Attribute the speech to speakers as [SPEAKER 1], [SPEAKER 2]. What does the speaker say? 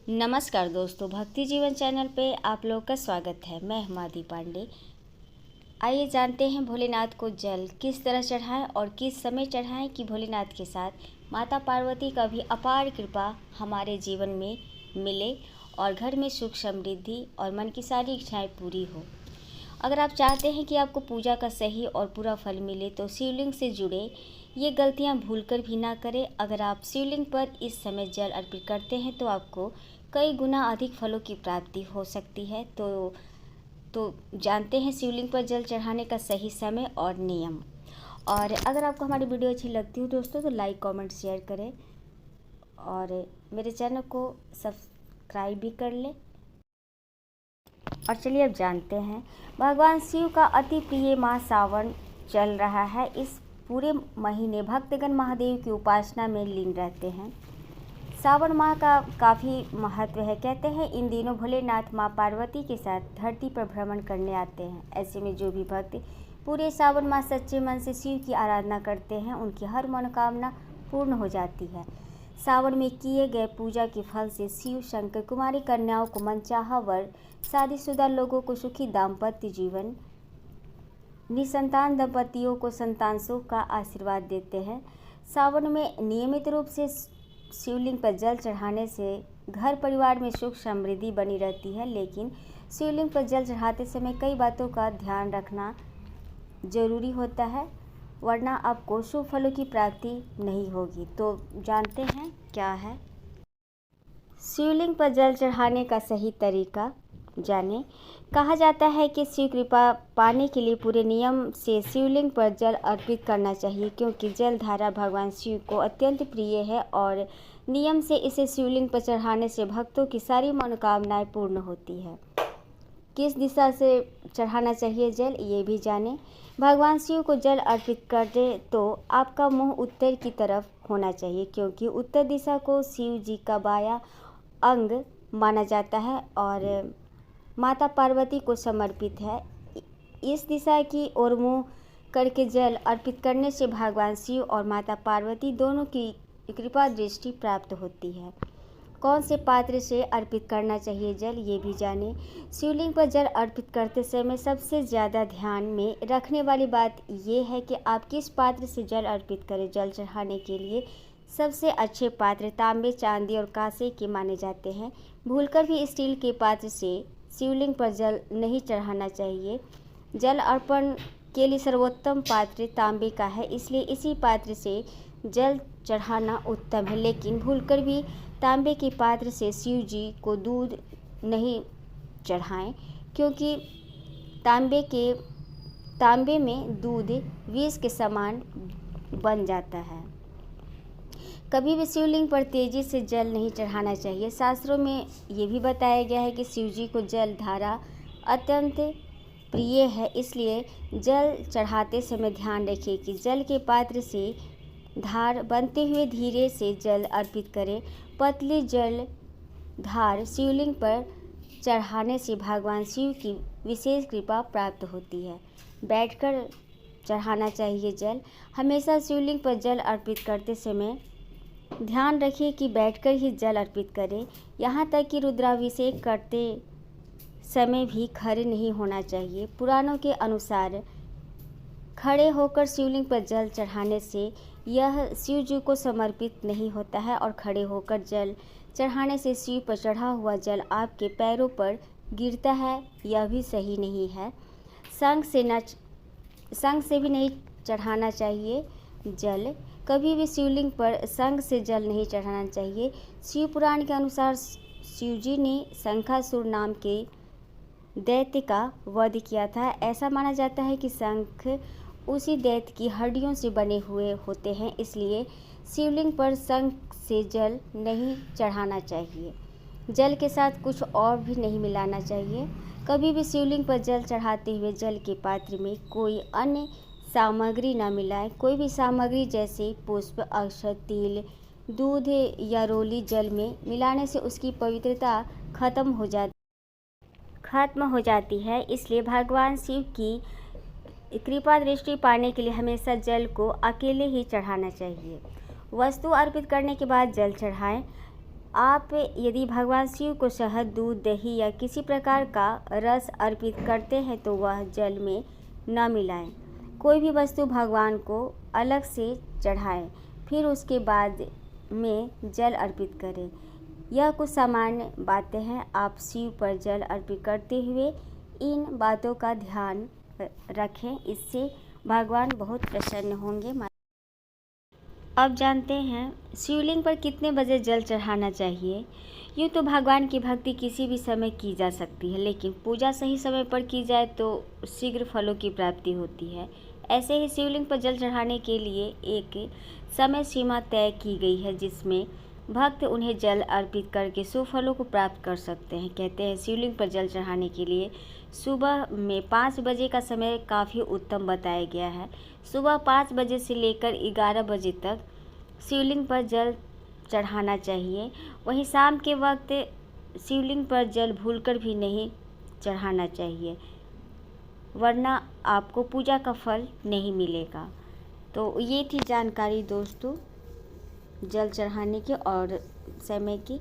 [SPEAKER 1] नमस्कार दोस्तों, भक्ति जीवन चैनल पे आप लोग का स्वागत है। मैं हिमाद्री पांडे। आइए जानते हैं भोलेनाथ को जल किस तरह चढ़ाएं और किस समय चढ़ाएं कि भोलेनाथ के साथ माता पार्वती का भी अपार कृपा हमारे जीवन में मिले और घर में सुख समृद्धि और मन की सारी इच्छाएं पूरी हो। अगर आप चाहते हैं कि आपको पूजा का सही और पूरा फल मिले तो शिवलिंग से जुड़े ये गलतियां भूलकर भी ना करें। अगर आप शिवलिंग पर इस समय जल अर्पित करते हैं तो आपको कई गुना अधिक फलों की प्राप्ति हो सकती है। तो जानते हैं शिवलिंग पर जल चढ़ाने का सही समय और नियम। और अगर आपको हमारी वीडियो अच्छी लगती हो दोस्तों तो लाइक कमेंट शेयर करें और मेरे चैनल को सब्सक्राइब भी कर लें। और चलिए अब जानते हैं, भगवान शिव का अति प्रिय माह सावन चल रहा है। इस पूरे महीने भक्तगण महादेव की उपासना में लीन रहते हैं। सावन माह का काफ़ी महत्व है। कहते हैं इन दिनों भोलेनाथ माँ पार्वती के साथ धरती पर भ्रमण करने आते हैं। ऐसे में जो भी भक्त पूरे सावन माह सच्चे मन से शिव की आराधना करते हैं उनकी हर मनोकामना पूर्ण हो जाती है। सावन में किए गए पूजा के फल से शिव शंकर कुमारी कन्याओं को मनचाहा वर, शादीशुदा लोगों को सुखी दाम्पत्य जीवन, निसंतान दंपतियों को संतान सुख का आशीर्वाद देते हैं। सावन में नियमित रूप से शिवलिंग पर जल चढ़ाने से घर परिवार में सुख समृद्धि बनी रहती है। लेकिन शिवलिंग पर जल चढ़ाते समय कई बातों का ध्यान रखना जरूरी होता है, वरना आपको शुभ फलों की प्राप्ति नहीं होगी। तो जानते हैं क्या है शिवलिंग पर जल चढ़ाने का सही तरीका जाने। कहा जाता है कि शिव कृपा पाने के लिए पूरे नियम से शिवलिंग पर जल अर्पित करना चाहिए, क्योंकि जल धारा भगवान शिव को अत्यंत प्रिय है और नियम से इसे शिवलिंग पर चढ़ाने से भक्तों की सारी मनोकामनाएं पूर्ण होती है। किस दिशा से चढ़ाना चाहिए जल ये भी जानें। भगवान शिव को जल अर्पित करें तो आपका मुंह उत्तर की तरफ होना चाहिए, क्योंकि उत्तर दिशा को शिव जी का बायां अंग माना जाता है और माता पार्वती को समर्पित है। इस दिशा की ओर मुंह करके जल अर्पित करने से भगवान शिव और माता पार्वती दोनों की कृपा दृष्टि प्राप्त होती है। कौन से पात्र से अर्पित करना चाहिए जल ये भी जानें। शिवलिंग पर जल अर्पित करते समय सबसे ज़्यादा ध्यान में रखने वाली बात ये है कि आप किस पात्र से जल अर्पित करें। जल चढ़ाने के लिए सबसे अच्छे पात्र तांबे, चांदी और कांसे के माने जाते हैं। भूलकर भी स्टील के पात्र से शिवलिंग पर जल नहीं चढ़ाना चाहिए। जल अर्पण के लिए सर्वोत्तम पात्र तांबे का है, इसलिए इसी पात्र से जल चढ़ाना उत्तम है। लेकिन भूलकर भी तांबे के पात्र से शिव जी को दूध नहीं चढ़ाएं, क्योंकि तांबे में दूध विष के समान बन जाता है। कभी भी शिवलिंग पर तेजी से जल नहीं चढ़ाना चाहिए। शास्त्रों में ये भी बताया गया है कि शिव जी को जल धारा अत्यंत प्रिय है, इसलिए जल चढ़ाते समय ध्यान रखिए कि जल के पात्र से धार बनते हुए धीरे से जल अर्पित करें। पतली जल धार शिवलिंग पर चढ़ाने से भगवान शिव की विशेष कृपा प्राप्त होती है। बैठकर चढ़ाना चाहिए जल। हमेशा शिवलिंग पर जल अर्पित करते समय ध्यान रखिए कि बैठकर ही जल अर्पित करें। यहाँ तक कि रुद्राभिषेक करते समय भी खड़े नहीं होना चाहिए। पुराणों के अनुसार खड़े होकर शिवलिंग पर जल चढ़ाने से यह शिव जी को समर्पित नहीं होता है और खड़े होकर जल चढ़ाने से शिव पर चढ़ा हुआ जल आपके पैरों पर गिरता है, यह भी सही नहीं है। संग से भी नहीं चढ़ाना चाहिए जल। कभी भी शिवलिंग पर संग से जल नहीं चढ़ाना चाहिए। शिव पुराण के अनुसार शिव जी ने शंखासुर नाम के दैत्य का वध किया था। ऐसा माना जाता है कि शंख उसी दैत्य की हड्डियों से बने हुए होते हैं, इसलिए शिवलिंग पर शंख से जल नहीं चढ़ाना चाहिए। जल के साथ कुछ और भी नहीं मिलाना चाहिए। कभी भी शिवलिंग पर जल चढ़ाते हुए जल के पात्र में कोई अन्य सामग्री न मिलाएं। कोई भी सामग्री जैसे पुष्प, अक्षत, तिल, दूध या रोली जल में मिलाने से उसकी पवित्रता खत्म हो जाती है। इसलिए भगवान शिव की कृपा दृष्टि पाने के लिए हमेशा जल को अकेले ही चढ़ाना चाहिए। वस्तु अर्पित करने के बाद जल चढ़ाएं। आप यदि भगवान शिव को शहद, दूध, दही या किसी प्रकार का रस अर्पित करते हैं तो वह जल में न मिलाएं। कोई भी वस्तु भगवान को अलग से चढ़ाएं, फिर उसके बाद में जल अर्पित करें। यह कुछ सामान्य बातें हैं। आप शिव पर जल अर्पित करते हुए इन बातों का ध्यान रखें, इससे भगवान बहुत प्रसन्न होंगे। अब जानते हैं शिवलिंग पर कितने बजे जल चढ़ाना चाहिए। यूँ तो भगवान की भक्ति किसी भी समय की जा सकती है, लेकिन पूजा सही समय पर की जाए तो शीघ्र फलों की प्राप्ति होती है। ऐसे ही शिवलिंग पर जल चढ़ाने के लिए एक समय सीमा तय की गई है, जिसमें भक्त उन्हें जल अर्पित करके शुभ फलों को प्राप्त कर सकते हैं। कहते हैं शिवलिंग पर जल चढ़ाने के लिए सुबह में 5 बजे का समय काफ़ी उत्तम बताया गया है। सुबह 5 बजे से लेकर 11 बजे तक शिवलिंग पर जल चढ़ाना चाहिए। वहीं शाम के वक्त शिवलिंग पर जल भूलकर भी नहीं चढ़ाना चाहिए, वरना आपको पूजा का फल नहीं मिलेगा। तो ये थी जानकारी दोस्तों जल चढ़ाने की और समय की।